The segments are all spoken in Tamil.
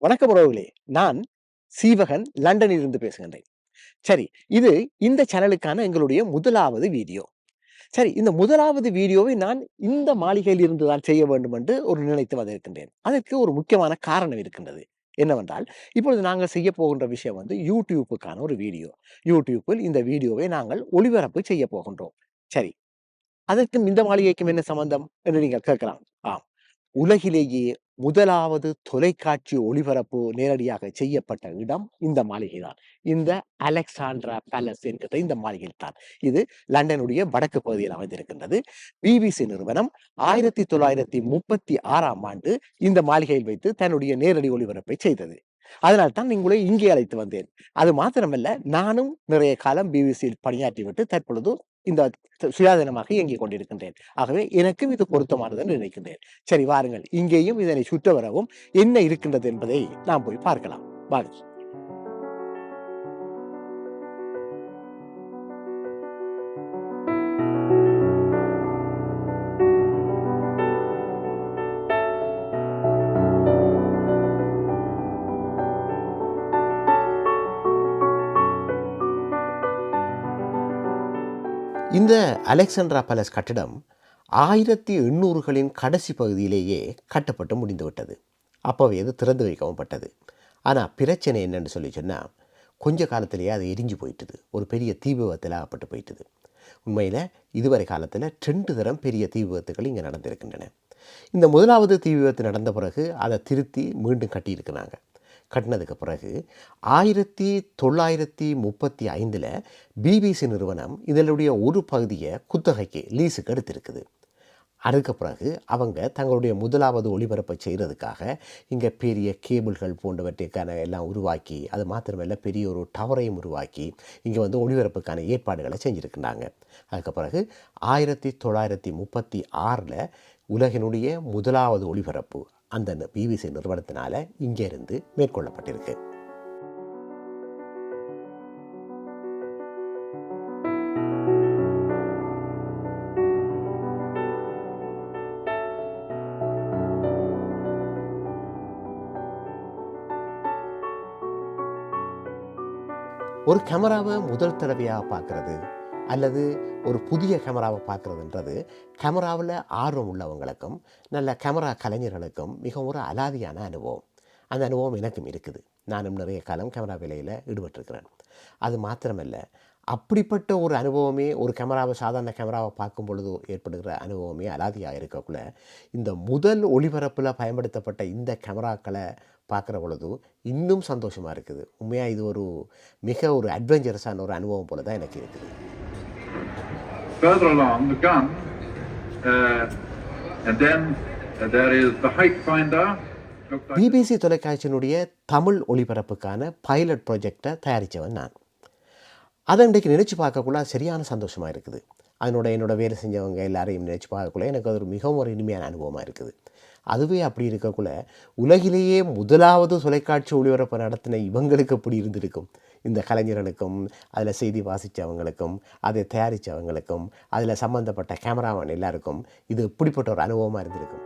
வணக்கம் உறவுகளே. நான் சீவகன் லண்டனில் இருந்து பேசுகின்றேன். சரி, இது இந்த சேனலுக்கான எங்களுடைய முதலாவது வீடியோ. சரி, இந்த முதலாவது வீடியோவை நான் இந்த மாளிகையில் இருந்து தான் செய்ய வேண்டும் என்று ஒரு நினைத்து வந்திருக்கின்றேன். அதற்கு ஒரு முக்கியமான காரணம் இருக்கின்றது. என்னவென்றால், இப்பொழுது நாங்கள் செய்யப் போகின்ற விஷயம் YouTubeக்கான ஒரு வீடியோ. YouTubeல் இந்த வீடியோவை நாங்கள் ஒளிபரப்பு செய்யப் போகின்றோம். சரி, அதற்கும் இந்த மாளிகைக்கும் என்ன சம்பந்தம் என்று நீங்கள் கேட்கலாம். ஆம். உலகிலேயே முதலாவது தொலைக்காட்சி ஒளிபரப்பு நேரடியாக செய்யப்பட்ட இடம் இந்த மாளிகைதான். இந்த அலெக்சாண்ட்ரா பேலஸ் என்கிற இந்த மாளிகை தான். இது லண்டனுடைய வடக்கு பகுதியில் அமைந்திருக்கின்றது. பிபிசி நிறுவனம் 1936ஆம் ஆண்டு இந்த மாளிகையில் வைத்து தன்னுடைய நேரடி ஒளிபரப்பை செய்தது. அதனால் தான் உங்களை இங்கே அழைத்து வந்தேன். அது மாத்திரமல்ல, நானும் நிறைய காலம் பிபிசியில் பணியாற்றிவிட்டு தற்பொழுது இந்த சுயாதீனமாக இயங்கிக் கொண்டிருக்கின்றேன். ஆகவே எனக்கும் இது பொருத்தமானது என்று நினைக்கின்றேன். சரி, வாருங்கள், இங்கேயும் இதனை சுற்ற வரவும் என்ன இருக்கின்றது என்பதை நாம் போய் பார்க்கலாம். வாருங்கள். இந்த அலெக்சாண்ட்ரா பேலஸ் கட்டிடம் 1800களின் கடைசி பகுதியிலேயே கட்டப்பட்டு முடிந்துவிட்டது. அப்போவே அது திறந்து வைக்கவும் பட்டது. ஆனால் பிரச்சனை என்னன்னு சொன்னால், கொஞ்ச காலத்திலேயே அது எரிஞ்சு போயிட்டுது. ஒரு பெரிய தீ விபத்தில் ஆகப்பட்டு போயிட்டுது. உண்மையில் இதுவரை காலத்தில் 2 தரம் பெரிய தீ விபத்துகள் இங்கே நடந்திருக்கின்றன. இந்த முதலாவது தீ விபத்து நடந்த பிறகு அதை திருத்தி மீண்டும் கட்டியிருக்கிறாங்க. கட்டினதுக்கு பிறகு 1935 பிபிசி நிறுவனம் இதனுடைய ஒரு பகுதியை குத்தகைக்கு லீஸுக்கு எடுத்திருக்குது. அதுக்கு பிறகு அவங்க தங்களுடைய முதலாவது ஒளிபரப்பை செய்கிறதுக்காக இங்கே பெரிய கேபிள்கள் போன்றவற்றைக்கான எல்லாம் உருவாக்கி, அது மாத்திரமல்ல பெரிய ஒரு டவரையும் உருவாக்கி இங்கே ஒளிபரப்புக்கான ஏற்பாடுகளை செஞ்சுருக்கிறாங்க. அதுக்கு பிறகு 1936 உலகினுடைய முதலாவது ஒளிபரப்பு அந்த பிபிசி நிறுவனத்தினால் இங்கே இருந்து மேற்கொள்ளப்பட்டிருக்கு. ஒரு கேமராவை முதல் தடவையாக பார்க்குறது அல்லது ஒரு புதிய கேமராவை பார்க்குறதுன்றது கேமராவில் ஆர்வம் உள்ளவங்களுக்கும் நல்ல கேமரா கலைஞர்களுக்கும் மிகவும் ஒரு அலாதியான அனுபவம். அந்த அனுபவம் எனக்கும் இருக்குது. நானும் நிறைய காலம் கேமரா வேலையில் ஈடுபட்டிருக்கிறேன். அது மாத்திரமல்ல, அப்படிப்பட்ட ஒரு அனுபவமே ஒரு கேமராவை சாதாரண கேமராவை பார்க்கும் பொழுது ஏற்படுகிற அனுபவமே அலாதியாக இருக்கக்குள்ள இந்த முதல் ஒளிபரப்பில் பயன்படுத்தப்பட்ட இந்த கேமராக்களை பார்க்குற பொழுது இன்னும் சந்தோஷமாக இருக்குது. உண்மையாக இது ஒரு மிக ஒரு அட்வென்ச்சரஸான ஒரு அனுபவம் போல தான் எனக்கு இருக்குது. Further along the gun, and then there is the height finder. BBC தொலைக்காட்சியினுடைய தமிழ் ஒளிபரப்புக்கான பைலட் ப்ராஜெக்டை தயாரித்தவன் நான். அதை இன்றைக்கு நினச்சி பார்க்கக்குள்ள சரியான சந்தோஷமாக இருக்குது. என்னோட வேலை செஞ்சவங்க எல்லாரையும் நினச்சி பார்க்கக்குள்ள எனக்கு அது ஒரு மிகவும் ஒரு இனிமையான அனுபவமாக இருக்குது. அதுவே அப்படி இருக்கக்குள்ள உலகிலேயே முதலாவது தொலைக்காட்சி ஒளிபரப்பு நடத்தின இவங்களுக்கு எப்படி இருந்திருக்கும்? இந்த கலைஞர்களுக்கும் அதில் செய்தி வாசித்தவங்களுக்கும் அதை தயாரித்தவங்களுக்கும் அதில் சம்மந்தப்பட்ட கேமராமேன் எல்லாருக்கும் இது இப்படிப்பட்ட ஒரு அனுபவமாக இருந்திருக்கும்.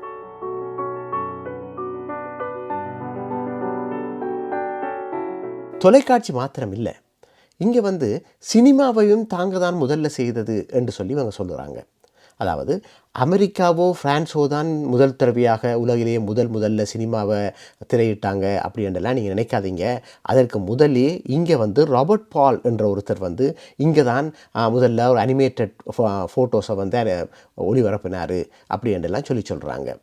தொலைக்காட்சி மாத்திரம் இல்லை, இங்கே சினிமாவையும் தாங்க தான் முதல்ல செய்தது என்று சொல்லி இவங்க சொல்லுறாங்க. அதாவது அமெரிக்காவோ ஃப்ரான்ஸோ தான் முதல் தடவையாக உலகிலேயே முதல்ல சினிமாவை திரையிட்டாங்க அப்படின்றலாம் நீங்கள் நினைக்காதீங்க. அதற்கு முதலே இங்கே ராபர்ட் பால் என்ற ஒருத்தர் இங்கே தான் முதல்ல ஒரு அனிமேட்டட் ஃபோட்டோஸை ஒளிபரப்பினார் அப்படின்றலாம் சொல்கிறாங்க.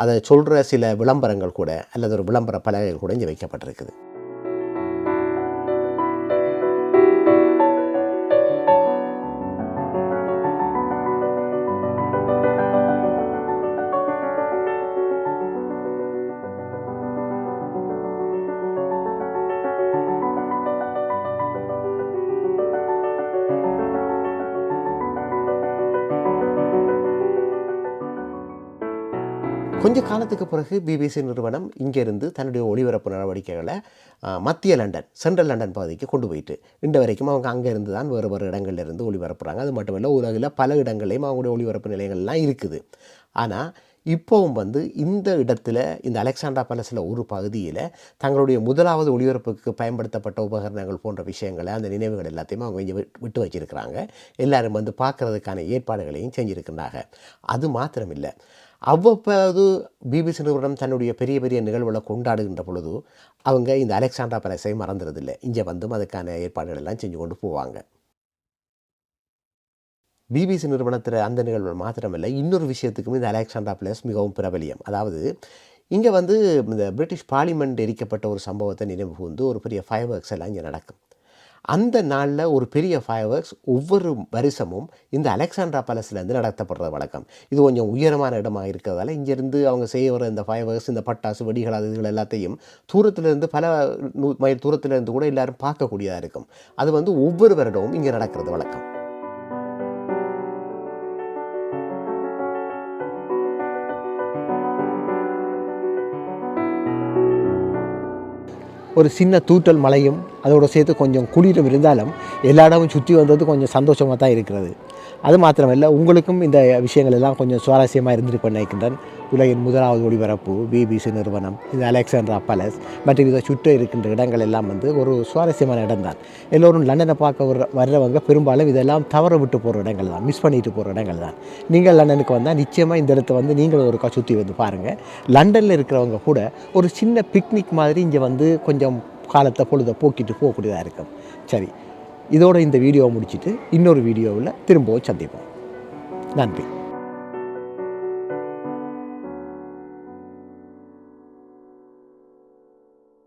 அதை சொல்கிற சில விளம்பரங்கள் கூட அல்லது ஒரு விளம்பர பலகைகள் கூட இங்கே வைக்கப்பட்டிருக்குது. கொஞ்ச காலத்துக்கு பிறகு பிபிசி நிறுவனம் இங்கேருந்து தன்னுடைய ஒளிபரப்பு நடவடிக்கைகளை மத்திய லண்டன், சென்ட்ரல் லண்டன் பகுதிக்கு கொண்டு போயிட்டு இன்று வரைக்கும் அவங்க அங்கே இருந்து தான் வேறு இடங்கள்லேருந்து ஒளிபரப்புகிறாங்க. அது மட்டும் இல்லை, உலகில் பல இடங்களையும் அவங்களுடைய ஒளிபரப்பு நிலையங்கள்லாம் இருக்குது. ஆனால் இப்போவும் வந்து இந்த இடத்துல இந்த அலெக்சாண்ட்ரா பேலஸில் ஒரு பகுதியில் தங்களுடைய முதலாவது ஒளிபரப்புக்கு பயன்படுத்தப்பட்ட உபகரணங்கள் போன்ற விஷயங்களை அந்த நினைவுகள் எல்லாத்தையுமே அவங்க இங்கே விட்டு வச்சிருக்கிறாங்க. எல்லாரும் வந்து பார்க்குறதுக்கான ஏற்பாடுகளையும் செஞ்சுருக்கிறாங்க. அது மாத்திரமில்லை, அவ்வப்போது பிபிசி நிறுவனம் தன்னுடைய பெரிய பெரிய நிகழ்வுகளை கொண்டாடுகின்ற பொழுது அவங்க இந்த அலெக்சாண்ட்ரா பேலஸை மறந்துடுறதில்லை. இங்கே வந்தும் அதுக்கான ஏற்பாடுகள் எல்லாம் செஞ்சு கொண்டு போவாங்க. பிபிசி நிறுவனத்தில் அந்த நிகழ்வுகள் மாத்திரமில்லை, இன்னொரு விஷயத்துக்கும் இந்த அலெக்சாண்ட்ரா பேலஸ் மிகவும் பிரபலியம். அதாவது இங்கே வந்து இந்த பிரிட்டிஷ் பார்லிமெண்ட் எரிக்கப்பட்ட ஒரு சம்பவத்தை நினைவு கூர்ந்து ஒரு பெரிய ஃபயர் ஒர்க்ஸ் எல்லாம் இங்கே நடக்கும். அந்த நாளில் ஒரு பெரிய ஃபயர் ஒர்க்ஸ் ஒவ்வொரு வருஷமும் இந்த அலெக்சாண்ட்ரா பேலஸ்லேருந்து நடத்தப்படுற வழக்கம். இது கொஞ்சம் உயரமான இடமாக இருக்கிறதால இங்கேருந்து அவங்க செய்ய வர இந்த ஃபயர் ஒர்க்ஸ், இந்த பட்டாசு வெடிகள், அதுகள் எல்லாத்தையும் தூரத்திலிருந்து பல மைல் தூரத்திலிருந்து கூட எல்லாரும் பார்க்கக்கூடியதாக இருக்கும். அது வந்து ஒவ்வொரு வருடமும் இங்கே நடக்கிறது வழக்கம். ஒரு சின்ன தூற்றல் மழையும் அதோடு சேர்த்து கொஞ்சம் குளிரும் இருந்தாலும் எல்லா இடமும் சுற்றி வந்தது கொஞ்சம் சந்தோஷமாக தான் இருக்கிறது. அது மாத்திரமல்ல, உங்களுக்கும் இந்த விஷயங்கள் எல்லாம் கொஞ்சம் சுவாரஸ்யமாக இருந்திருப்பேன் நினைக்கின்றேன். உலகின் முதலாவது ஒளிபரப்பு, பிபிசி நிறுவனம், இந்த அலெக்சாண்ட்ரா பேலஸ் மற்றும் இதை சுற்றி இருக்கின்ற இடங்கள் எல்லாம் வந்து ஒரு சுவாரஸ்யமான இடம் தான். எல்லோரும் லண்டனை பார்க்க வர்றவங்க பெரும்பாலும் இதெல்லாம் தவற விட்டு போகிற இடங்கள் தான், மிஸ் பண்ணிட்டு போகிற இடங்கள் தான். நீங்கள் லண்டனுக்கு வந்தால் நிச்சயமாக இந்த இடத்த வந்து நீங்கள் ஒருக்கா சுற்றி வந்து பாருங்கள். லண்டனில் இருக்கிறவங்க கூட ஒரு சின்ன பிக்னிக் மாதிரி இங்கே வந்து கொஞ்சம் காலத்தை பொழுதை போக்கிட்டு போகக்கூடியதாக இருக்கும். சரி, இதோட இந்த வீடியோவை முடிச்சுட்டு இன்னொரு வீடியோவில் திரும்பவும் சந்திப்போம். நன்றி.